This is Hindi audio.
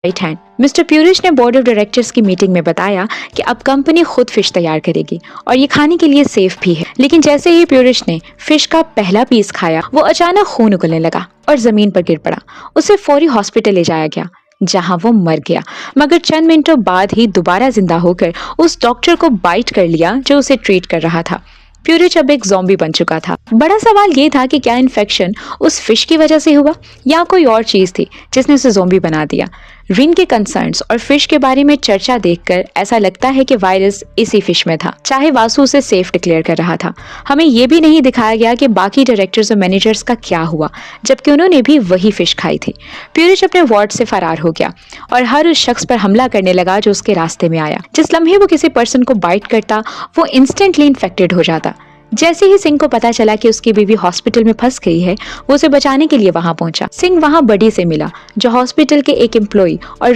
राइट हैंड मिस्टर प्यूरिश ने बोर्ड ऑफ डायरेक्टर्स की मीटिंग में बताया कि अब कंपनी खुद फिश तैयार करेगी और ये खाने के लिए सेफ भी है। लेकिन जैसे ही प्यूरिश ने फिश का पहला पीस खाया, वो अचानक खून उगलने लगा और जमीन पर गिर पड़ा। उसे फौरी हॉस्पिटल ले जाया गया, जहां वो मर गया, मगर चंद मिनटों बाद ही दोबारा जिंदा होकर उस डॉक्टर को बाइट कर लिया जो उसे ट्रीट कर रहा था। प्यूरिच अब एक ज़ॉम्बी बन चुका था। बड़ा सवाल ये था कि क्या इन्फेक्शन उस फिश की वजह से हुआ या कोई और चीज थी जिसने उसे ज़ॉम्बी बना दिया। रिन के कंसर्न्स और फिश के बारे में चर्चा देखकर ऐसा लगता है कि वायरस इसी फिश में था, चाहे वासु उसे सेफ डिक्लेयर कर रहा था। हमें ये भी नहीं दिखाया गया कि बाकी डायरेक्टर्स और मैनेजर्स का क्या हुआ, जबकि उन्होंने भी वही फिश खाई थी। प्यूरिच अपने वार्ड से फरार हो गया और हर उस शख्स पर हमला करने लगा जो उसके रास्ते में आया। जिस लम्हे वो किसी पर्सन को बाइट करता, वो इंस्टेंटली इन्फेक्टेड हो जाता। जैसे ही सिंह को पता चला कि उसकी बीवी हॉस्पिटल में फंस गई है, वो उसे बचाने के लिए वहां पहुंचा। सिंह वहां बडी से मिला, जो हॉस्पिटल के एक एम्प्लॉय और